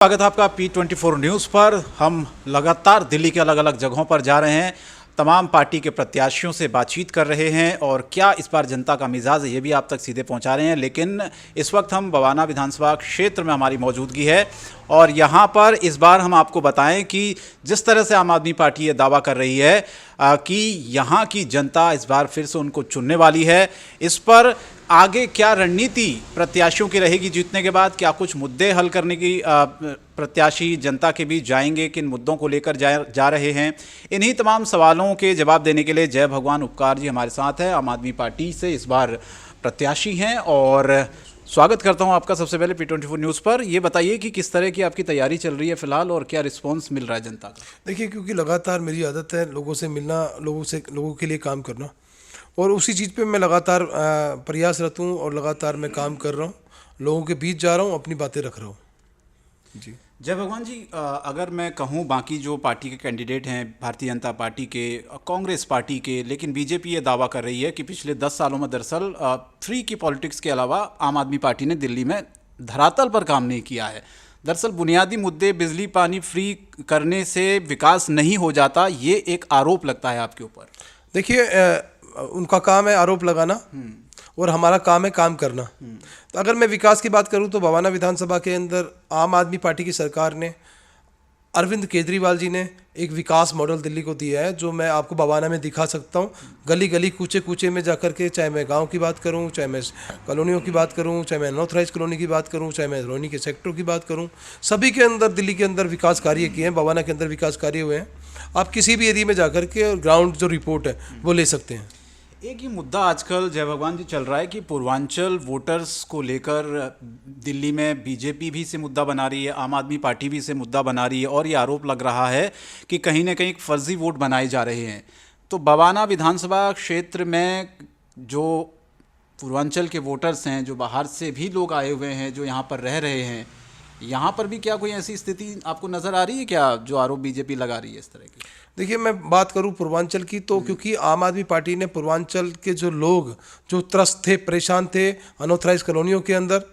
स्वागत है आपका P24 न्यूज़ पर। हम लगातार दिल्ली के अलग अलग जगहों पर जा रहे हैं, तमाम पार्टी के प्रत्याशियों से बातचीत कर रहे हैं और क्या इस बार जनता का मिजाज है ये भी आप तक सीधे पहुंचा रहे हैं। लेकिन इस वक्त हम बवाना विधानसभा क्षेत्र में हमारी मौजूदगी है और यहाँ पर इस बार हम आपको बताएं कि जिस तरह से आम आदमी पार्टी ये दावा कर रही है कि यहाँ की जनता इस बार फिर से उनको चुनने वाली है, इस पर आगे क्या रणनीति प्रत्याशियों की रहेगी जीतने के बाद, क्या कुछ मुद्दे हल करने की प्रत्याशी जनता के बीच जाएंगे, किन मुद्दों को लेकर जा रहे हैं, इन्हीं तमाम सवालों के जवाब देने के लिए जय भगवान उपकार जी हमारे साथ है। आम आदमी पार्टी से इस बार प्रत्याशी हैं और स्वागत करता हूं आपका सबसे पहले P24 न्यूज़ पर। ये बताइए कि किस तरह की आपकी तैयारी चल रही है फिलहाल और क्या रिस्पॉन्स मिल रहा है जनता का। देखिए, क्योंकि लगातार मेरी आदत है लोगों से मिलना, लोगों के लिए काम करना और उसी चीज़ पे मैं लगातार प्रयासरत हूँ और लगातार मैं काम कर रहा हूँ, लोगों के बीच जा रहा हूँ, अपनी बातें रख रहा हूँ जी। जय भगवान जी, अगर मैं कहूँ बाकी जो पार्टी के कैंडिडेट हैं, भारतीय जनता पार्टी के, कांग्रेस पार्टी के, लेकिन बीजेपी ये दावा कर रही है कि पिछले 10 सालों में दरअसल फ्री की पॉलिटिक्स के अलावा आम आदमी पार्टी ने दिल्ली में धरातल पर काम नहीं किया है। दरअसल बुनियादी मुद्दे बिजली पानी फ्री करने से विकास नहीं हो जाता, ये एक आरोप लगता है आपके ऊपर। देखिए, उनका काम है आरोप लगाना और हमारा काम है काम करना। तो अगर मैं विकास की बात करूं तो बवाना विधानसभा के अंदर आम आदमी पार्टी की सरकार ने, अरविंद केजरीवाल जी ने एक विकास मॉडल दिल्ली को दिया है जो मैं आपको बवाना में दिखा सकता हूं। गली गली कूचे कूचे में जाकर के, चाहे मैं गांव की बात करूं, चाहे मैं कॉलोनियों की बात करूं, चाहे मैं अनऑथराइज कॉलोनी की बात करूं, चाहे मैं रोहिणी के सेक्टर की बात करूं, सभी के अंदर दिल्ली के अंदर विकास कार्य किए हैं, बवाना के अंदर विकास कार्य हुए हैं। आप किसी भी एरिया में जाकर के ग्राउंड जो रिपोर्ट है वो ले सकते हैं। एक ही मुद्दा आजकल जय भगवान जी चल रहा है कि पूर्वांचल वोटर्स को लेकर दिल्ली में बीजेपी भी इसे मुद्दा बना रही है, आम आदमी पार्टी भी इसे मुद्दा बना रही है और ये आरोप लग रहा है कि कहीं ना कहीं फर्जी वोट बनाए जा रहे हैं। तो बवाना विधानसभा क्षेत्र में जो पूर्वांचल के वोटर्स हैं, जो बाहर से भी लोग आए हुए हैं, जो यहाँ पर रह रहे हैं, यहाँ पर भी क्या कोई ऐसी स्थिति आपको नज़र आ रही है क्या जो आरोप बीजेपी लगा रही है इस तरह की? देखिए, मैं बात करूं पूर्वांचल की तो क्योंकि आम आदमी पार्टी ने पूर्वांचल के जो लोग जो त्रस्त थे, परेशान थे अनऑथराइज कॉलोनियों के अंदर,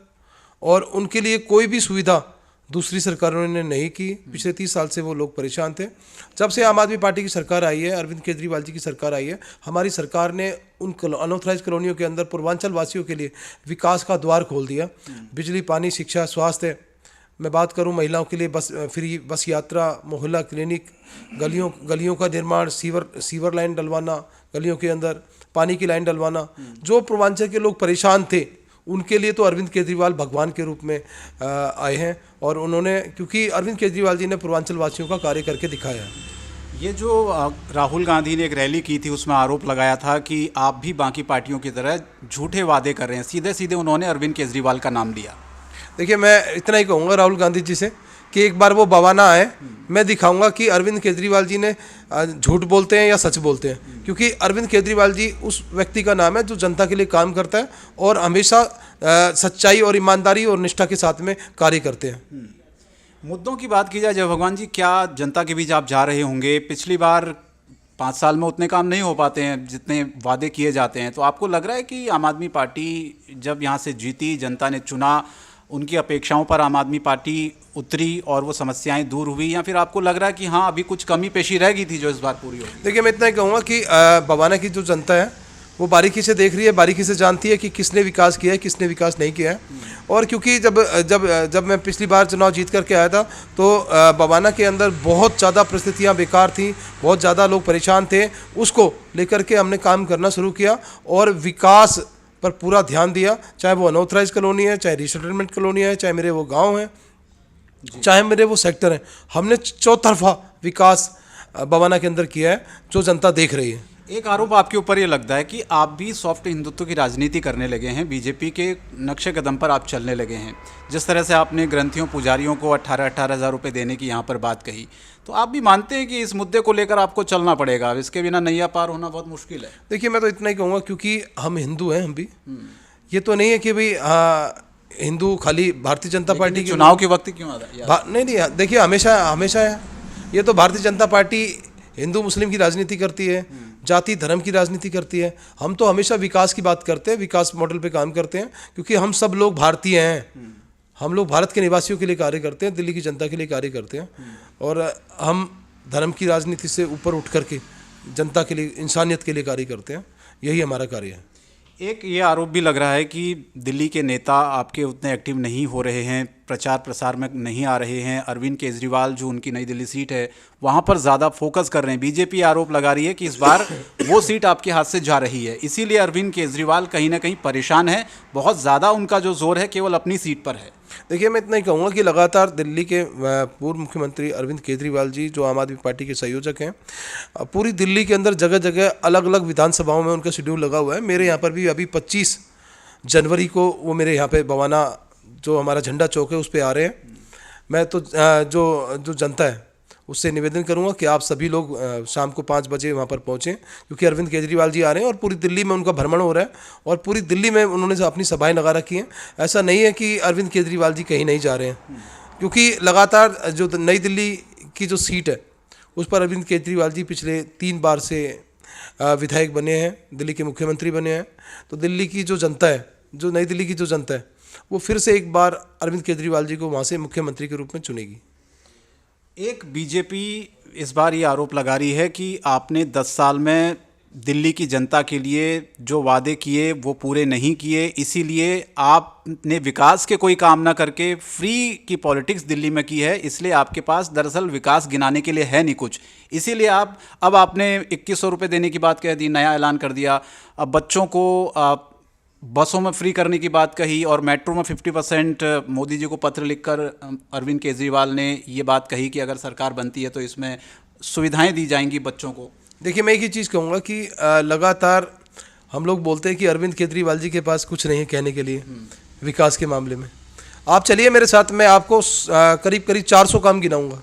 और उनके लिए कोई भी सुविधा दूसरी सरकारों ने नहीं की। पिछले 30 साल से वो लोग परेशान थे। जब से आम आदमी पार्टी की सरकार आई है, अरविंद केजरीवाल जी की सरकार आई है, हमारी सरकार ने उन अनऑथराइज कॉलोनियों के अंदर पूर्वांचल वासियों के लिए विकास का द्वार खोल दिया। बिजली, पानी, शिक्षा, स्वास्थ्य, मैं बात करूं महिलाओं के लिए फ्री बस यात्रा, मोहल्ला क्लिनिक, गलियों का निर्माण, सीवर लाइन डलवाना, गलियों के अंदर पानी की लाइन डलवाना। जो पूर्वांचल के लोग परेशान थे उनके लिए तो अरविंद केजरीवाल भगवान के रूप में आए हैं और उन्होंने, क्योंकि अरविंद केजरीवाल जी ने पूर्वांचल वासियों का कार्य करके दिखाया है। ये जो राहुल गांधी ने एक रैली की थी उसमें आरोप लगाया था कि आप भी बाकी पार्टियों की तरह झूठे वादे कर रहे हैं, सीधे सीधे उन्होंने अरविंद केजरीवाल का नाम लिया। देखिए, मैं इतना ही कहूँगा राहुल गांधी जी से कि एक बार वो बवाना आए, मैं दिखाऊंगा कि अरविंद केजरीवाल जी ने झूठ बोलते हैं या सच बोलते हैं। क्योंकि अरविंद केजरीवाल जी उस व्यक्ति का नाम है जो जनता के लिए काम करता है और हमेशा सच्चाई और ईमानदारी और निष्ठा के साथ में कार्य करते हैं। मुद्दों की बात की जाए जय भगवान जी, क्या जनता के बीच आप जा रहे होंगे? पिछली बार 5 साल में उतने काम नहीं हो पाते हैं जितने वादे किए जाते हैं, तो आपको लग रहा है कि आम आदमी पार्टी जब यहाँ से जीती, जनता ने चुना, उनकी अपेक्षाओं पर आम आदमी पार्टी उतरी और वो समस्याएं दूर हुई, या फिर आपको लग रहा है कि हाँ अभी कुछ कमी पेशी रह गई थी जो इस बार पूरी होगी? देखिए, मैं इतना ही कहूँगा कि बवाना की जो जनता है वो बारीकी से देख रही है, बारीकी से जानती है कि किसने विकास किया है, किसने विकास नहीं किया है। और क्योंकि जब मैं पिछली बार चुनाव जीत करके आया था तो बवाना के अंदर बहुत ज़्यादा परिस्थितियाँ बेकार थी, बहुत ज़्यादा लोग परेशान थे, उसको लेकर के हमने काम करना शुरू किया और विकास पर पूरा ध्यान दिया। चाहे वो अनऑथराइज कॉलोनी है, चाहे रीसेटलमेंट कॉलोनी है, चाहे मेरे वो गांव हैं, चाहे मेरे वो सेक्टर हैं, हमने चौतरफा विकास बवाना के अंदर किया है जो जनता देख रही है। एक आरोप आपके ऊपर ये लगता है कि आप भी सॉफ्ट हिंदुत्व की राजनीति करने लगे हैं, बीजेपी के नक्शे कदम पर आप चलने लगे हैं। जिस तरह से आपने ग्रंथियों, पुजारियों को 18-18 हज़ार रुपये देने की यहाँ पर बात कही, तो आप भी मानते हैं कि इस मुद्दे को लेकर आपको चलना पड़ेगा, इसके बिना नैया पार होना बहुत मुश्किल है? देखिए, मैं तो इतना ही कहूँगा क्योंकि हम हिंदू हैं, हम भी ये तो नहीं है कि भाई हिंदू खाली भारतीय जनता पार्टी की चुनाव के वक्त क्यों आता है? नहीं, देखिए, हमेशा है। ये तो भारतीय जनता पार्टी हिंदू मुस्लिम की राजनीति करती है, जाति धर्म की राजनीति करती है। हम तो हमेशा विकास की बात करते हैं, विकास मॉडल पे काम करते हैं, क्योंकि हम सब लोग भारतीय हैं। हम लोग भारत के निवासियों के लिए कार्य करते हैं, दिल्ली की जनता के लिए कार्य करते हैं, और हम धर्म की राजनीति से ऊपर उठ करके जनता के लिए, इंसानियत के लिए कार्य करते हैं। यही हमारा कार्य है। एक ये आरोप भी लग रहा है कि दिल्ली के नेता आपके उतने एक्टिव नहीं हो रहे हैं, प्रचार प्रसार में नहीं आ रहे हैं। अरविंद केजरीवाल जो उनकी नई दिल्ली सीट है वहाँ पर ज़्यादा फोकस कर रहे हैं। बीजेपी आरोप लगा रही है कि इस बार वो सीट आपके हाथ से जा रही है, इसीलिए अरविंद केजरीवाल कहीं ना कहीं परेशान है। बहुत ज़्यादा उनका जो जोर है केवल अपनी सीट पर है। देखिए, मैं इतना ही कहूँगा कि लगातार दिल्ली के पूर्व मुख्यमंत्री अरविंद केजरीवाल जी, जो आम आदमी पार्टी के संयोजक हैं, पूरी दिल्ली के अंदर जगह जगह अलग अलग विधानसभाओं में उनका शेड्यूल लगा हुआ है। मेरे यहाँ पर भी अभी 25 जनवरी को वो मेरे यहाँ पे बवाना, जो हमारा झंडा चौक है, उस पर आ रहे हैं। मैं तो जो जनता है उससे निवेदन करूंगा कि आप सभी लोग शाम को 5 बजे वहाँ पर पहुँचें, क्योंकि अरविंद केजरीवाल जी आ रहे हैं और पूरी दिल्ली में उनका भ्रमण हो रहा है और पूरी दिल्ली में उन्होंने अपनी सभाएं लगा रखी हैं। ऐसा नहीं है कि अरविंद केजरीवाल जी कहीं नहीं जा रहे हैं, क्योंकि लगातार जो नई दिल्ली की जो सीट है उस पर अरविंद केजरीवाल जी पिछले 3 बार से विधायक बने हैं, दिल्ली के मुख्यमंत्री बने हैं। तो दिल्ली की जो जनता है, जो नई दिल्ली की जो जनता है, वो फिर से एक बार अरविंद केजरीवाल जी को वहाँ से मुख्यमंत्री के रूप में चुनेगी। एक बीजेपी इस बार ये आरोप लगा रही है कि आपने 10 साल में दिल्ली की जनता के लिए जो वादे किए वो पूरे नहीं किए, इसीलिए आपने विकास के कोई काम ना करके फ्री की पॉलिटिक्स दिल्ली में की है, इसलिए आपके पास दरअसल विकास गिनाने के लिए है नहीं कुछ। इसीलिए अब आपने 2100 रुपये देने की बात कह दी, नया ऐलान कर दिया। अब बच्चों को बसों में फ्री करने की बात कही और मेट्रो में 50%। मोदी जी को पत्र लिखकर अरविंद केजरीवाल ने ये बात कही कि अगर सरकार बनती है तो इसमें सुविधाएं दी जाएंगी बच्चों को। देखिए, मैं एक ही चीज़ कहूँगा कि लगातार हम लोग बोलते हैं कि अरविंद केजरीवाल जी के पास कुछ नहीं है कहने के लिए विकास के मामले में। आप चलिए मेरे साथ, मैं आपको करीब करीब 400 काम गिनाऊंगा।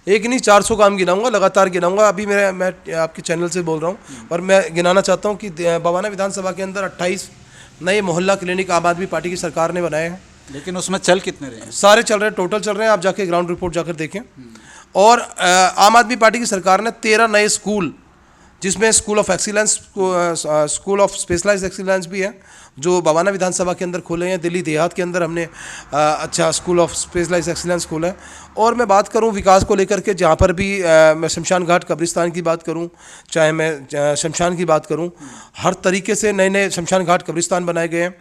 एक नहीं, 400 काम गिनाऊंगा, लगातार गिनाऊंगा। अभी मैं आपके चैनल से बोल रहा हूँ और मैं गिनाना चाहता हूँ कि बवाना विधानसभा के अंदर 28 नए मोहल्ला क्लिनिक आम आदमी पार्टी की सरकार ने बनाए हैं। लेकिन उसमें चल कितने रहे हैं? सारे चल रहे हैं, टोटल चल रहे हैं। आप जाके ग्राउंड रिपोर्ट जाकर देखें। और आम आदमी पार्टी की सरकार ने 13 नए स्कूल, जिसमें school of excellence, school of specialised excellence भी है, जो बवाना विधानसभा के अंदर खोले हैं। दिल्ली देहात के अंदर हमने अच्छा स्कूल ऑफ स्पेशलाइज्ड एक्सीलेंस खोला है। और मैं बात करूं विकास को लेकर के, जहां पर भी मैं शमशान घाट कब्रिस्तान की बात करूं, चाहे मैं शमशान की बात करूं, हर तरीके से नए नए शमशान घाट कब्रिस्तान बनाए गए हैं।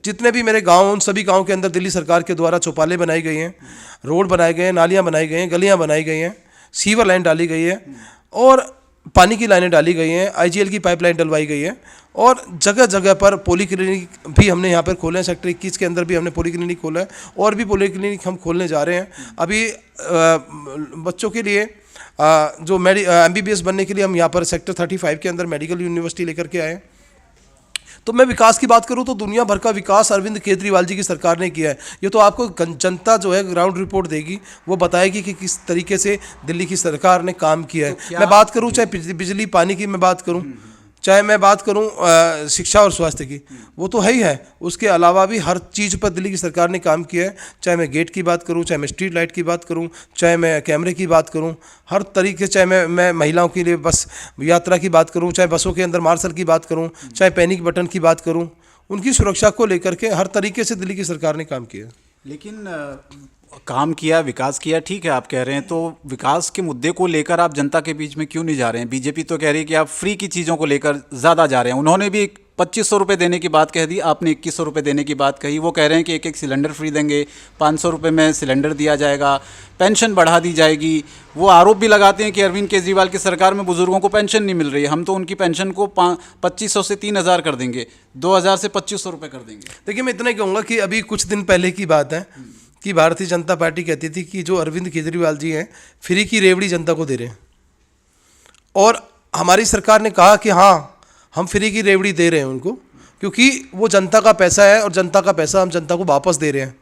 जितने भी मेरे गाँव, उन सभी गाँव के अंदर दिल्ली सरकार के द्वारा चौपाले बनाई गई हैं, रोड बनाए गए हैं, नालियाँ बनाई गई हैं, गलियाँ बनाई गई हैं, सीवर लाइन डाली गई है और पानी की लाइनें डाली गई हैं, आईजीएल की पाइपलाइन डलवाई गई है। और जगह जगह पर पोली क्लिनिक भी हमने यहाँ पर खोले हैं। सेक्टर 21 के अंदर भी हमने पोली क्लिनिक खोला है और भी पोली क्लिनिक हम खोलने जा रहे हैं। अभी बच्चों के लिए जो MBBS बनने के लिए हम यहाँ पर सेक्टर 35 के अंदर मेडिकल यूनिवर्सिटी लेकर के आए हैं। तो मैं विकास की बात करूं तो दुनिया भर का विकास अरविंद केजरीवाल जी की सरकार ने किया है। ये तो आपको जनता जो है ग्राउंड रिपोर्ट देगी, वो बताएगी कि किस तरीके से दिल्ली की सरकार ने काम किया है। मैं बात करूं चाहे बिजली पानी की मैं बात करूं, चाहे मैं बात करूं शिक्षा और स्वास्थ्य की, वो तो है ही है। उसके अलावा भी हर चीज़ पर दिल्ली की सरकार ने काम किया है। चाहे मैं गेट की बात करूं, चाहे मैं स्ट्रीट लाइट की बात करूं, चाहे मैं कैमरे की बात करूं, हर तरीके, चाहे मैं महिलाओं के लिए बस यात्रा की बात करूं, चाहे बसों के अंदर मार्शल की बात करूं, चाहे पैनिक बटन की बात करूं, उनकी सुरक्षा को लेकर के हर तरीके से दिल्ली की सरकार ने काम किया। लेकिन काम किया, विकास किया, ठीक है आप कह रहे हैं, तो विकास के मुद्दे को लेकर आप जनता के बीच में क्यों नहीं जा रहे हैं? बीजेपी तो कह रही है कि आप फ्री की चीज़ों को लेकर ज़्यादा जा रहे हैं। उन्होंने भी 2500 रुपये देने की बात कह दी, आपने 2100 रुपये देने की बात कही। वो कह रहे हैं कि एक सिलेंडर फ्री देंगे, 500 रुपये में सिलेंडर दिया जाएगा, पेंशन बढ़ा दी जाएगी। वो आरोप भी लगाते हैं कि अरविंद केजरीवाल की सरकार में बुजुर्गों को पेंशन नहीं मिल रही है, हम तो उनकी पेंशन को 2500 से 3000 कर देंगे, 2000 से 2500 रुपये कर देंगे। देखिए, मैं इतना ही कहूँगा कि अभी कुछ दिन पहले की बात है कि भारतीय जनता पार्टी कहती थी कि जो अरविंद केजरीवाल जी हैं फ्री की रेवड़ी जनता को दे रहे हैं, और हमारी सरकार ने कहा कि हाँ, हम फ्री की रेवड़ी दे रहे हैं उनको, क्योंकि वो जनता का पैसा है और जनता का पैसा हम जनता को वापस दे रहे हैं।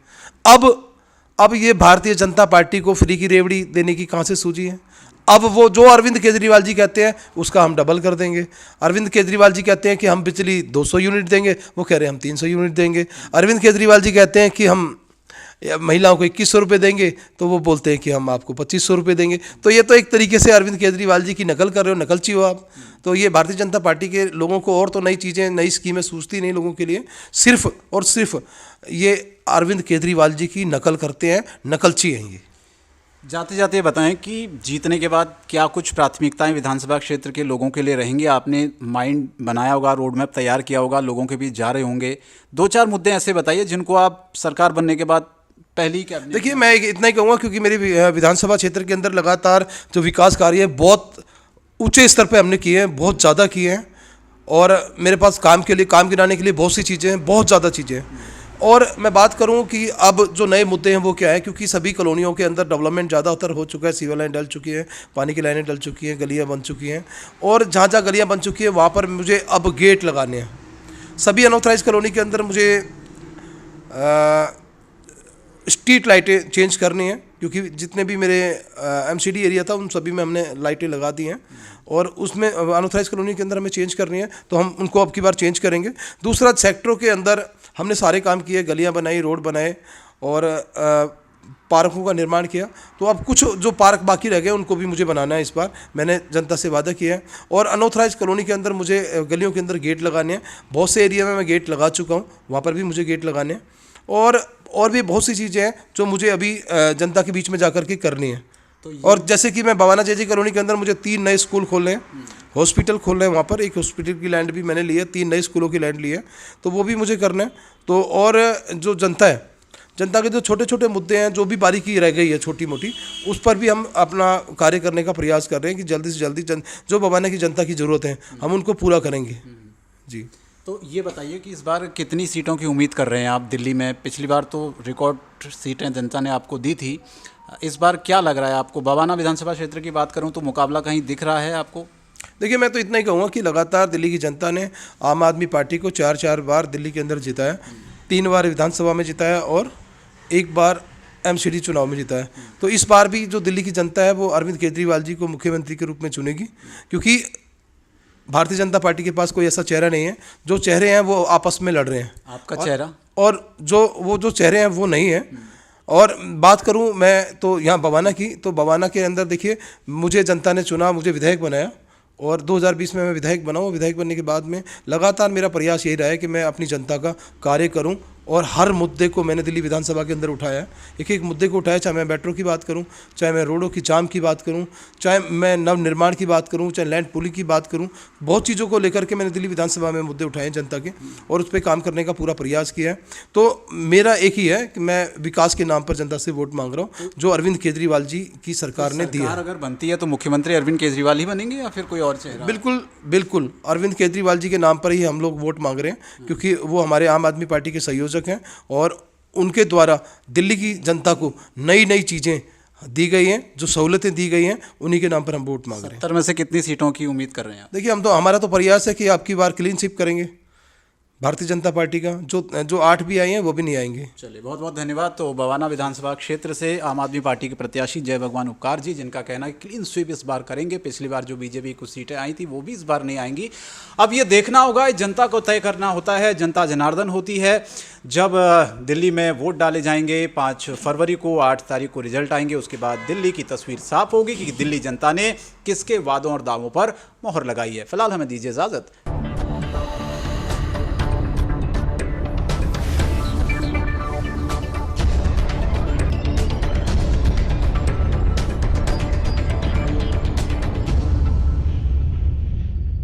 अब ये भारतीय जनता पार्टी को फ्री की रेवड़ी देने की कहाँ से सूझी है? अब वो जो अरविंद केजरीवाल जी कहते हैं उसका हम डबल कर देंगे। अरविंद केजरीवाल जी कहते हैं कि हम बिजली 200 यूनिट देंगे, वो कह रहे हैं हम 300 यूनिट देंगे। अरविंद केजरीवाल जी कहते हैं कि हम या महिलाओं को 2100 रुपये देंगे तो वो बोलते हैं कि हम आपको 2500 रुपये देंगे। तो ये तो एक तरीके से अरविंद केजरीवाल जी की नकल कर रहे हो, नकलची हो आप। तो ये भारतीय जनता पार्टी के लोगों को और तो नई चीज़ें, नई स्कीमें सूझती नहीं लोगों के लिए, सिर्फ और सिर्फ ये अरविंद केजरीवाल जी की नकल करते हैं, नकलची हैं ये। जाते जाते ये बताएं कि जीतने के बाद क्या कुछ प्राथमिकताएं विधानसभा क्षेत्र के लोगों के लिए रहेंगी? आपने माइंड बनाया होगा, रोड मैप तैयार किया होगा, लोगों के बीच जा रहे होंगे। 2-4 मुद्दे ऐसे बताइए जिनको आप सरकार बनने के बाद पहली कैबिनेट। देखिए, मैं इतना ही कहूँगा क्योंकि मेरी विधानसभा क्षेत्र के अंदर लगातार जो विकास कार्य है बहुत ऊंचे स्तर पे हमने किए हैं, बहुत ज़्यादा किए हैं। और मेरे पास काम गिनाने के लिए बहुत सी चीज़ें हैं, बहुत ज़्यादा चीज़ें हैं। और मैं बात करूं कि अब जो नए मुद्दे हैं वो क्या है, क्योंकि सभी कॉलोनियों के अंदर डेवलपमेंट ज़्यादातर हो चुका है, सीवर लाइन डल चुकी है, पानी की लाइनें डल चुकी हैं, गलियां बन चुकी हैं। और जहाँ जहाँ गलियां बन चुकी हैं वहाँ पर मुझे अब गेट लगाने हैं। सभी अनऑथराइज कॉलोनी के अंदर मुझे स्ट्रीट लाइटें चेंज करनी है, क्योंकि जितने भी मेरे एमसीडी एरिया था उन सभी में हमने लाइटें लगा दी हैं। और उसमें अनऑथराइज कॉलोनी के अंदर हमें चेंज करनी है, तो हम उनको अब की बार चेंज करेंगे। दूसरा, सेक्टरों के अंदर हमने सारे काम किए, गलियां बनाई, रोड बनाए और पार्कों का निर्माण किया। तो अब कुछ जो पार्क बाकी रह गए उनको भी मुझे बनाना है। इस बार मैंने जनता से वादा किया है। और अनऑथराइज कॉलोनी के अंदर मुझे गलियों के अंदर गेट लगाने हैं। बहुत से एरिया में मैं गेट लगा चुका हूँ, वहाँ पर भी मुझे गेट लगाने हैं। और भी बहुत सी चीज़ें हैं जो मुझे अभी जनता के बीच में जाकर के करनी है। और जैसे कि मैं बवाना जेजी कॉलोनी के अंदर मुझे 3 नए स्कूल खोलने हैं, हॉस्पिटल खोल रहे हैं वहाँ पर। एक हॉस्पिटल की लैंड भी मैंने ली है, 3 नए स्कूलों की लैंड ली है, तो वो भी मुझे करना है। तो और जो जनता है, जनता के जो छोटे छोटे मुद्दे हैं, जो भी बारीकी रह गई है छोटी मोटी, उस पर भी हम अपना कार्य करने का प्रयास कर रहे हैं कि जल्दी से जल्दी जो बवाना की जनता की ज़रूरत है हम उनको पूरा करेंगे जी। तो ये बताइए कि इस बार कितनी सीटों की उम्मीद कर रहे हैं आप दिल्ली में? पिछली बार तो रिकॉर्ड सीटें जनता ने आपको दी थी, इस बार क्या लग रहा है आपको? बवाना विधानसभा क्षेत्र की बात करूं तो मुकाबला कहीं दिख रहा है आपको? देखिए, मैं तो इतना ही कहूँगा कि लगातार दिल्ली की जनता ने आम आदमी पार्टी को 4 बार दिल्ली के अंदर जिताया, 3 बार विधानसभा में जिताया और 1 बार एमसीडी चुनाव में जिताया। तो इस बार भी जो दिल्ली की जनता है वो अरविंद केजरीवाल जी को मुख्यमंत्री के रूप में चुनेगी, क्योंकि भारतीय जनता पार्टी के पास कोई ऐसा चेहरा नहीं है। जो चेहरे हैं वो आपस में लड़ रहे हैं। आपका चेहरा? और जो चेहरे हैं वो नहीं है। और बात करूं मैं तो यहाँ बवाना की, तो बवाना के अंदर देखिए, मुझे जनता ने चुना, मुझे विधायक बनाया और 2020 में मैं विधायक बना हूँ। विधायक बनने के बाद में लगातार मेरा प्रयास यही रहा है कि मैं अपनी जनता का कार्य करूँ और हर मुद्दे को मैंने दिल्ली विधानसभा के अंदर उठाया। एक एक मुद्दे को उठाया, चाहे मैं मेट्रो की बात करूं, चाहे मैं रोडों की जाम की बात करूं, चाहे मैं नवनिर्माण की बात करूं, चाहे लैंड पूलिंग की बात करूं। बहुत चीज़ों को लेकर के मैंने दिल्ली विधानसभा में मुद्दे उठाए जनता के और उस पर काम करने का पूरा प्रयास किया है। तो मेरा एक ही है कि मैं विकास के नाम पर जनता से वोट मांग रहा हूँ, जो अरविंद केजरीवाल जी की सरकार ने दी है। अगर बनती है तो मुख्यमंत्री अरविंद केजरीवाल ही बनेंगे या फिर कोई और चेहरा? बिल्कुल बिल्कुल, अरविंद केजरीवाल जी के नाम पर ही हम लोग वोट मांग रहे हैं, क्योंकि वो हमारे आम आदमी पार्टी के संयोजक हैं और उनके द्वारा दिल्ली की जनता को नई नई चीज़ें दी गई हैं, जो सहूलतें दी गई हैं, उन्हीं के नाम पर हम वोट मांग रहे हैं। 70 में से कितनी सीटों की उम्मीद कर रहे हैं आप? देखिए, हमारा तो प्रयास है कि आपकी बार क्लीन स्वीप करेंगे भारतीय जनता पार्टी का। जो 8 भी आई हैं वो भी नहीं आएंगे। चलिए, बहुत बहुत धन्यवाद। तो बवाना विधानसभा क्षेत्र से आम आदमी पार्टी के प्रत्याशी जय भगवान उपकार जी, जिनका कहना है क्लीन स्वीप इस बार करेंगे। पिछली बार जो बीजेपी कुछ सीटें आई थी वो भी इस बार नहीं आएंगी। अब ये देखना होगा, जनता को तय करना होता है। जनता जनार्दन होती है। जब दिल्ली में वोट डाले जाएंगे 5 फरवरी को, 8 तारीख को रिजल्ट आएंगे, उसके बाद दिल्ली की तस्वीर साफ होगी कि दिल्ली जनता ने किसके वादों और दावों पर मोहर लगाई है। फिलहाल हमें दीजिए इजाज़त।